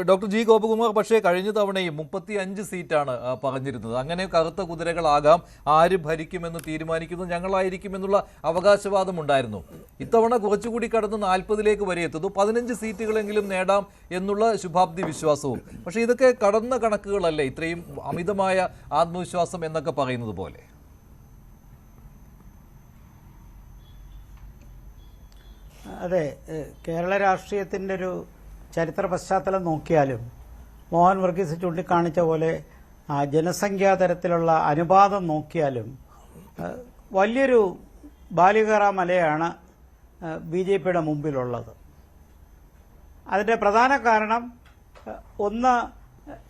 Doctor G Gopakumar പക്ഷേ കഴിഞ്ഞ തവണയും 35 സീറ്റാണ് പറഞ്ഞിരുന്നത്. അങ്ങനെ കറുത്ത കുതിരകളാകാം, ആര് ഭരിക്കുമെന്ന് തീരുമാനിക്കുന്നത് ഞങ്ങളായിരിക്കുമെന്നുള്ള അവകാശവാദം ഉണ്ടായിരുന്നു. ഇത്തവണ കുറച്ചുകൂടി കടന്ന് 40ലേക്ക് വരെ എത്തുന്നു. 15 സീറ്റുകളെങ്കിലും നേടാം എന്നുള്ള ശുഭാപ്തി വിശ്വാസവും. പക്ഷേ ഇതൊക്കെ കടന്ന കണക്കുകളല്ലേ, ഇത്രയും അമിതമായ ആത്മവിശ്വാസം എന്നൊക്കെ പറയുന്നത് പോലെ? അതെ, കേരള രാഷ്ട്രീയത്തിൻ്റെ ഒരു ചരിത്ര പശ്ചാത്തലം നോക്കിയാലും മോഹൻ വർഗീസ് ചൂണ്ടിക്കാണിച്ച പോലെ ജനസംഖ്യാ തരത്തിലുള്ള അനുപാതം നോക്കിയാലും വലിയൊരു ബാലികേറ മലയാണ് ബി ജെ പിയുടെ മുമ്പിലുള്ളത്. അതിൻ്റെ പ്രധാന കാരണം ഒന്ന്,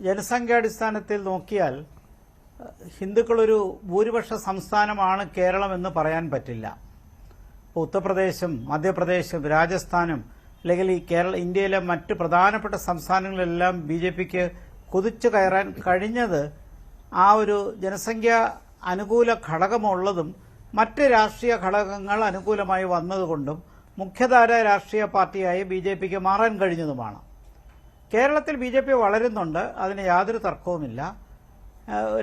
ജനസംഖ്യാടിസ്ഥാനത്തിൽ നോക്കിയാൽ ഹിന്ദുക്കളൊരു ഭൂരിപക്ഷ സംസ്ഥാനമാണ് കേരളമെന്ന് പറയാൻ പറ്റില്ല. ഉത്തർപ്രദേശും മധ്യപ്രദേശും രാജസ്ഥാനും അല്ലെങ്കിൽ ഈ ഇന്ത്യയിലെ മറ്റ് പ്രധാനപ്പെട്ട സംസ്ഥാനങ്ങളിലെല്ലാം ബി ജെ പിക്ക് കുതിച്ചു കയറാൻ കഴിഞ്ഞത് ആ ഒരു ജനസംഖ്യ അനുകൂല ഘടകമുള്ളതും മറ്റ് രാഷ്ട്രീയ ഘടകങ്ങൾ അനുകൂലമായി വന്നതുകൊണ്ടും മുഖ്യധാര രാഷ്ട്രീയ പാർട്ടിയായി ബി ജെ പിക്ക് മാറാൻ കഴിഞ്ഞതുമാണ്. കേരളത്തിൽ ബി ജെ പി വളരുന്നുണ്ട്, അതിന് യാതൊരു തർക്കവുമില്ല.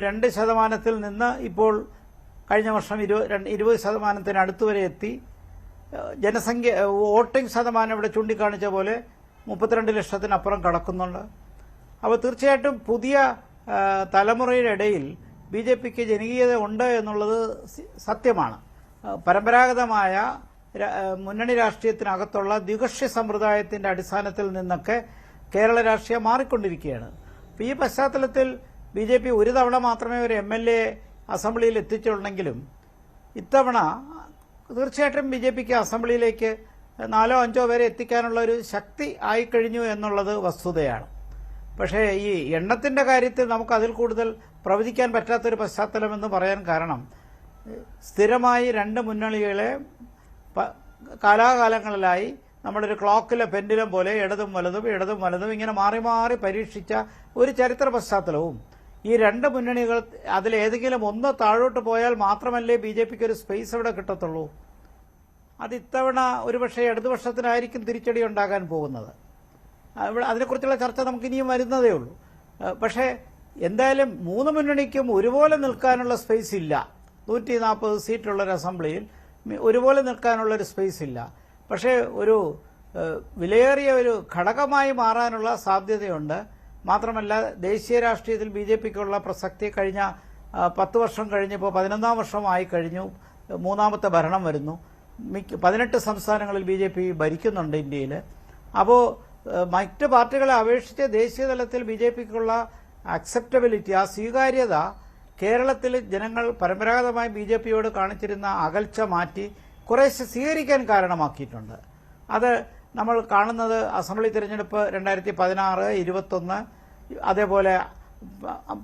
2% നിന്ന് ഇപ്പോൾ കഴിഞ്ഞ വർഷം 20% അടുത്തുവരെ എത്തി. ജനസംഖ്യ വോട്ടിംഗ് ശതമാനം ഇവിടെ ചൂണ്ടിക്കാണിച്ച പോലെ 32 ലക്ഷത്തിനപ്പുറം കടക്കുന്നുണ്ട്. അപ്പോൾ തീർച്ചയായിട്ടും പുതിയ തലമുറയുടെ ഇടയിൽ ബി ജെ പിക്ക് ജനകീയത ഉണ്ട് എന്നുള്ളത് സത്യമാണ്. പരമ്പരാഗതമായ മുന്നണി രാഷ്ട്രീയത്തിനകത്തുള്ള ദ്വികക്ഷി സമ്പ്രദായത്തിന്റെ അടിസ്ഥാനത്തിൽ നിന്നൊക്കെ കേരള രാഷ്ട്രീയം മാറിക്കൊണ്ടിരിക്കുകയാണ്. അപ്പോൾ ഈ പശ്ചാത്തലത്തിൽ ബി ജെ പി ഒരു തവണ മാത്രമേ ഒരു MLA അസംബ്ലിയിൽ എത്തിച്ചുള്ളെങ്കിലും ഇത്തവണ തീർച്ചയായിട്ടും ബി ജെ പിക്ക് അസംബ്ലിയിലേക്ക് 4-5 പേരെ എത്തിക്കാനുള്ള ഒരു ശക്തി ആയിക്കഴിഞ്ഞു എന്നുള്ളത് വസ്തുതയാണ്. പക്ഷേ ഈ എണ്ണത്തിന്റെ കാര്യത്തിൽ നമുക്ക് അതിൽ കൂടുതൽ പ്രവചിക്കാൻ പറ്റാത്തൊരു പശ്ചാത്തലമെന്ന് പറയാൻ കാരണം, സ്ഥിരമായി 2 മുന്നണികളെ കാലാകാലങ്ങളിലായി നമ്മളൊരു ക്ലോക്കിലെ പെൻഡുലം പോലെ ഇടതും വലതും ഇങ്ങനെ മാറി മാറി പരീക്ഷിച്ച ഒരു ചരിത്ര പശ്ചാത്തലവും, ഈ 2 മുന്നണികൾ അതിലേതെങ്കിലും ഒന്ന് താഴോട്ട് പോയാൽ മാത്രമല്ലേ ബി ജെ പിക്ക് ഒരു സ്പേസ് അവിടെ കിട്ടത്തുള്ളൂ. അത് ഇത്തവണ ഒരുപക്ഷെ ഇടതുപക്ഷത്തിനായിരിക്കും തിരിച്ചടി ഉണ്ടാകാൻ പോകുന്നത്. അതിനെക്കുറിച്ചുള്ള ചർച്ച നമുക്ക് ഇനിയും വരുന്നതേ ഉള്ളൂ. പക്ഷേ എന്തായാലും 3 മുന്നണിക്കും ഒരുപോലെ നിൽക്കാനുള്ള സ്പേസ് ഇല്ല. 140 സീറ്റുള്ളൊരു അസംബ്ലിയിൽ ഒരുപോലെ നിൽക്കാനുള്ളൊരു സ്പേസ് ഇല്ല. പക്ഷേ ഒരു വിലയേറിയ ഒരു ഘടകമായി മാറാനുള്ള സാധ്യതയുണ്ട്. മാത്രമല്ല, ദേശീയ രാഷ്ട്രീയത്തിൽ ബി ജെ പിക്കുള്ള പ്രസക്തി കഴിഞ്ഞ 10 വർഷം കഴിഞ്ഞപ്പോൾ 11ാം വർഷമായി കഴിഞ്ഞു. 3ാമത്തെ ഭരണം വരുന്നു. 18 സംസ്ഥാനങ്ങളിൽ ബി ജെ പി ഭരിക്കുന്നുണ്ട് ഇന്ത്യയിൽ. അപ്പോൾ മറ്റ് പാർട്ടികളെ അപേക്ഷിച്ച് ദേശീയ തലത്തിൽ ബി ജെ പിക്കുള്ള അക്സെപ്റ്റബിലിറ്റി, ആ സ്വീകാര്യത കേരളത്തിൽ ജനങ്ങൾ പരമ്പരാഗതമായി ബി ജെ പിയോട് കാണിച്ചിരുന്ന അകൽച്ച മാറ്റി കുറേശ്ശെ സ്വീകരിക്കാൻ കാരണമാക്കിയിട്ടുണ്ട്. അത് നമ്മൾ കാണുന്നത് അസംബ്ലി തിരഞ്ഞെടുപ്പ് 2016, 21, അതേപോലെ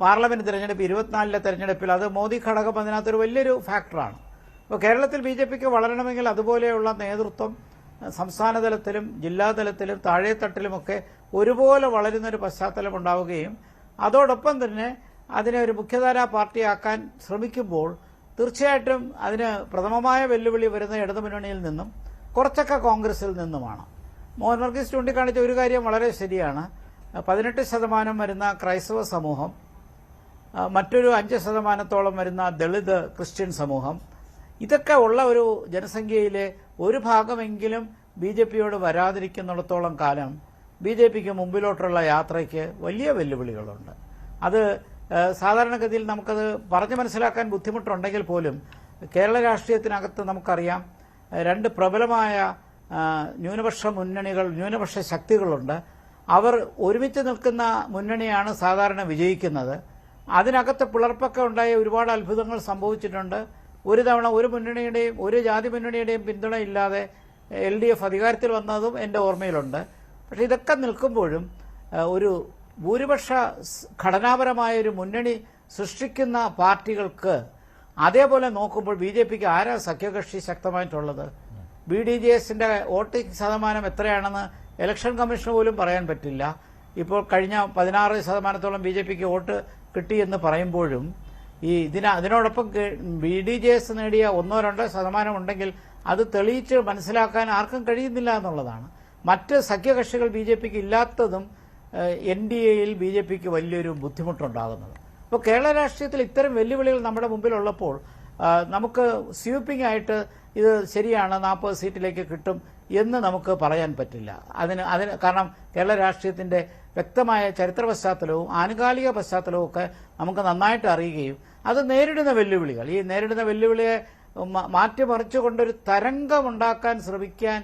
പാർലമെന്റ് തിരഞ്ഞെടുപ്പ് 24ലെ തെരഞ്ഞെടുപ്പിൽ അത് മോദി ഘടകം അതിനകത്തൊരു വലിയൊരു ഫാക്ടറാണ്. അപ്പോൾ കേരളത്തിൽ ബി ജെ പിക്ക് വളരണമെങ്കിൽ അതുപോലെയുള്ള നേതൃത്വം സംസ്ഥാന തലത്തിലും ജില്ലാതലത്തിലും താഴെത്തട്ടിലുമൊക്കെ ഒരുപോലെ വളരുന്നൊരു പശ്ചാത്തലം ഉണ്ടാവുകയും അതോടൊപ്പം തന്നെ അതിനെ ഒരു മുഖ്യധാരാ പാർട്ടിയാക്കാൻ ശ്രമിക്കുമ്പോൾ തീർച്ചയായിട്ടും അതിന് പ്രഥമമായ വെല്ലുവിളി വരുന്ന ഇടതുമുന്നണിയിൽ നിന്നും കുറച്ചൊക്കെ കോൺഗ്രസിൽ നിന്നുമാണ്. മോഹൻ വർഗീസ് ചൂണ്ടിക്കാണിച്ച ഒരു കാര്യം വളരെ ശരിയാണ്. 18% വരുന്ന ക്രൈസ്തവ സമൂഹം, മറ്റൊരു 5% വരുന്ന ദളിത് ക്രിസ്ത്യൻ സമൂഹം, ഇതൊക്കെ ഉള്ള ഒരു ജനസംഖ്യയിലെ ഒരു ഭാഗമെങ്കിലും ബി ജെ പിയോട് വരാതിരിക്കുന്നിടത്തോളം കാലം ബി ജെ പിക്ക് മുമ്പിലോട്ടുള്ള യാത്രയ്ക്ക് വലിയ വെല്ലുവിളികളുണ്ട്. അത് സാധാരണഗതിയിൽ നമുക്കത് പറഞ്ഞു മനസ്സിലാക്കാൻ ബുദ്ധിമുട്ടുണ്ടെങ്കിൽ പോലും കേരള രാഷ്ട്രീയത്തിനകത്ത് നമുക്കറിയാം 2 പ്രബലമായ ന്യൂനപക്ഷ മുന്നണികൾ, ന്യൂനപക്ഷ ശക്തികളുണ്ട്. അവർ ഒരുമിച്ച് നിൽക്കുന്ന മുന്നണിയാണ് സാധാരണ വിജയിക്കുന്നത്. അതിനകത്ത് പിളർപ്പൊക്കെ ഉണ്ടായ ഒരുപാട് അത്ഭുതങ്ങൾ സംഭവിച്ചിട്ടുണ്ട്. ഒരു തവണ ഒരു മുന്നണിയുടെയും ഒരു ജാതി മുന്നണിയുടെയും പിന്തുണയില്ലാതെ LDF അധികാരത്തിൽ വന്നതും എൻ്റെ ഓർമ്മയിലുണ്ട്. പക്ഷേ ഇതൊക്കെ നിൽക്കുമ്പോഴും ഒരു ഭൂരിപക്ഷ ഘടനാപരമായ ഒരു മുന്നണി സൃഷ്ടിക്കുന്ന പാർട്ടികൾക്ക് അതേപോലെ നോക്കുമ്പോൾ ബി ജെ പിക്ക് ആരാ സഖ്യകക്ഷി ശക്തമായിട്ടുള്ളത്? BDJSന്റെ വോട്ടിംഗ് ശതമാനം എത്രയാണെന്ന് ഇലക്ഷൻ കമ്മീഷന് പോലും പറയാൻ പറ്റില്ല. ഇപ്പോൾ കഴിഞ്ഞ 16% ബി ജെ പിക്ക് വോട്ട് കിട്ടിയെന്ന് പറയുമ്പോഴും അതിനോടൊപ്പം BDJS നേടിയ 1-2% ഉണ്ടെങ്കിൽ അത് തെളിയിച്ച് മനസ്സിലാക്കാൻ ആർക്കും കഴിയുന്നില്ല എന്നുള്ളതാണ്. മറ്റ് സഖ്യകക്ഷികൾ ബി ജെ പിക്ക് ഇല്ലാത്തതും NDAയിൽ BJPക്ക് വലിയൊരു ബുദ്ധിമുട്ടുണ്ടാകുന്നത്. അപ്പോൾ കേരള രാഷ്ട്രീയത്തിൽ ഇത്തരം വെല്ലുവിളികൾ നമ്മുടെ മുമ്പിലുള്ളപ്പോൾ നമുക്ക് സ്വീപ്പിംഗ് ആയിട്ട് ഇത് ശരിയാണ് 40 സീറ്റിലേക്ക് കിട്ടും എന്ന് നമുക്ക് പറയാൻ പറ്റില്ല. അതിന് കാരണം കേരള രാഷ്ട്രീയത്തിന്റെ വ്യക്തമായ ചരിത്ര പശ്ചാത്തലവും ആനുകാലിക പശ്ചാത്തലവും ഒക്കെ നമുക്ക് നന്നായിട്ട് അറിയുകയും അത് നേരിടുന്ന വെല്ലുവിളികൾ, ഈ നേരിടുന്ന വെല്ലുവിളിയെ മാറ്റിമറിച്ചുകൊണ്ടൊരു തരംഗമുണ്ടാക്കാൻ ശ്രമിക്കാൻ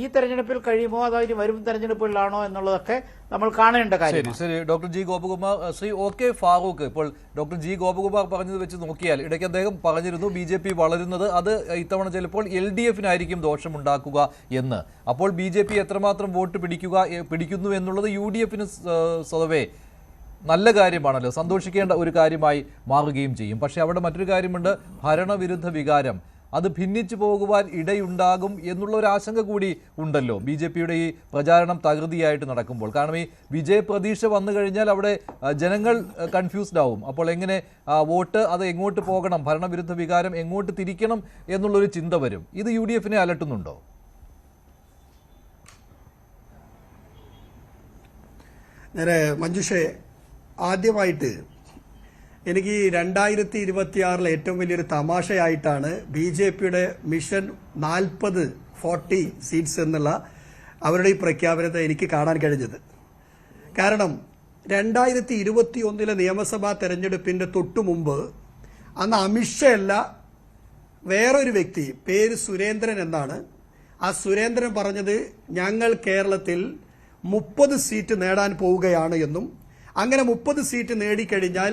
ഈ തെരഞ്ഞെടുപ്പിൽ കഴിയുമോ അതോ ഇനി വരും തെരഞ്ഞെടുപ്പുകളിലാണോ എന്നുള്ളതൊക്കെ നമ്മൾ കാണേണ്ട കാര്യം. ശരി doctor G Gopakumar. Shri OK Farooq, ഇപ്പോൾ ഡോക്ടർ ജി ഗോപകുമാർ പറഞ്ഞത് വെച്ച് നോക്കിയാൽ ഇടയ്ക്ക് അദ്ദേഹം പറഞ്ഞിരുന്നു BJP വളരുന്നത് അത് ഇത്തവണ ചിലപ്പോൾ LDFനായിരിക്കും ദോഷമുണ്ടാക്കുക എന്ന്. അപ്പോൾ BJP എത്രമാത്രം വോട്ട് പിടിക്കുന്നു എന്നുള്ളത് UDFന് സ്വതവേ നല്ല കാര്യമാണല്ലോ, സന്തോഷിക്കേണ്ട ഒരു കാര്യമായി മാറുകയും ചെയ്യും. പക്ഷേ അവിടെ മറ്റൊരു കാര്യമുണ്ട്, ഭരണവിരുദ്ധ വികാരം അത് ഭിന്നിച്ചു പോകുവാൻ ഇടയുണ്ടാകും എന്നുള്ള ഒരു ആശങ്ക കൂടി ഉണ്ടല്ലോ BJPയുടെ ഈ പ്രചാരണം തകൃതിയായിട്ട് നടക്കുമ്പോൾ. കാരണം ഈ വിജയപ്രതീക്ഷ വന്നു കഴിഞ്ഞാൽ അവിടെ ജനങ്ങൾ കൺഫ്യൂസ്ഡ് ആവും. അപ്പോൾ എങ്ങനെ വോട്ട് അത് എങ്ങോട്ട് പോകണം, ഭരണവിരുദ്ധ വികാരം എങ്ങോട്ട് തിരിക്കണം എന്നുള്ളൊരു ചിന്ത വരും. ഇത് UDFനെ അലട്ടുന്നുണ്ടോ? മഞ്ജുഷേ, ആദ്യമായിട്ട് എനിക്ക് 2026 ഏറ്റവും വലിയൊരു തമാശയായിട്ടാണ് BJPയുടെ മിഷൻ 40 സീറ്റ്സ് എന്നുള്ള അവരുടെ ഈ പ്രഖ്യാപനത്തെ എനിക്ക് കാണാൻ കഴിഞ്ഞത്. കാരണം 2021 നിയമസഭാ തെരഞ്ഞെടുപ്പിന്റെ തൊട്ടു മുമ്പ് അന്ന് അമിത്ഷാ അല്ല വേറൊരു വ്യക്തി, പേര് സുരേന്ദ്രൻ എന്നാണ്. ആ സുരേന്ദ്രൻ പറഞ്ഞത് ഞങ്ങൾ കേരളത്തിൽ 30 സീറ്റ് നേടാൻ പോവുകയാണ് എന്നും അങ്ങനെ 30 സീറ്റ് നേടിക്കഴിഞ്ഞാൽ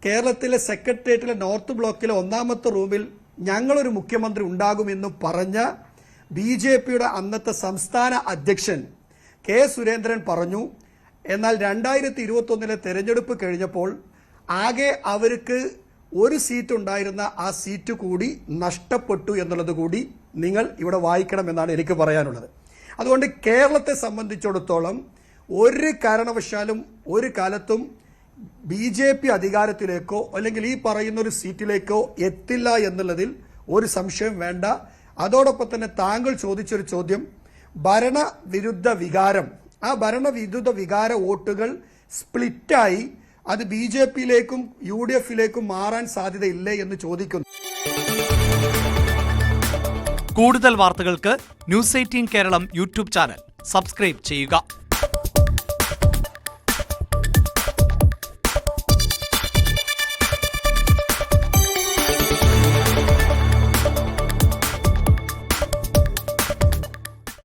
കേരളത്തിലെ സെക്രട്ടേറിയറ്റിലെ നോർത്ത് ബ്ലോക്കിലെ 1ാമത്തെ റൂമിൽ ഞങ്ങളൊരു മുഖ്യമന്ത്രി ഉണ്ടാകുമെന്ന് പറഞ്ഞ BJPയുടെ അന്നത്തെ സംസ്ഥാന അധ്യക്ഷൻ K. സുരേന്ദ്രൻ പറഞ്ഞു. എന്നാൽ 2021 തെരഞ്ഞെടുപ്പ് കഴിഞ്ഞപ്പോൾ ആകെ അവർക്ക് ഒരു സീറ്റ് ഉണ്ടായിരുന്ന ആ സീറ്റ് കൂടി നഷ്ടപ്പെട്ടു എന്നുള്ളത് കൂടി നിങ്ങൾ ഇവിടെ വായിക്കണമെന്നാണ് എനിക്ക് പറയാനുള്ളത്. അതുകൊണ്ട് കേരളത്തെ സംബന്ധിച്ചിടത്തോളം ഒരു കാരണവശാലും ഒരു കാലത്തും BJP അധികാരത്തിലേക്കോ അല്ലെങ്കിൽ ഈ പറയുന്ന ഒരു സീറ്റിലേക്കോ എത്തില്ല എന്നുള്ളതിൽ ഒരു സംശയം വേണ്ട. അതോടൊപ്പം തന്നെ താങ്കൾ ചോദിച്ചൊരു ചോദ്യം, ഭരണവിരുദ്ധ വികാരം, ആ ഭരണവിരുദ്ധ വികാര വോട്ടുകൾ സ്പ്ലിറ്റായി അത് BJPയിലേക്കും UDFയിലേക്കും മാറാൻ സാധ്യതയില്ലേ എന്ന് ചോദിക്കുന്നു. കൂടുതൽ വാർത്തകൾക്ക് News 18 Keralam YouTube channel subscribe ചെയ്യുക.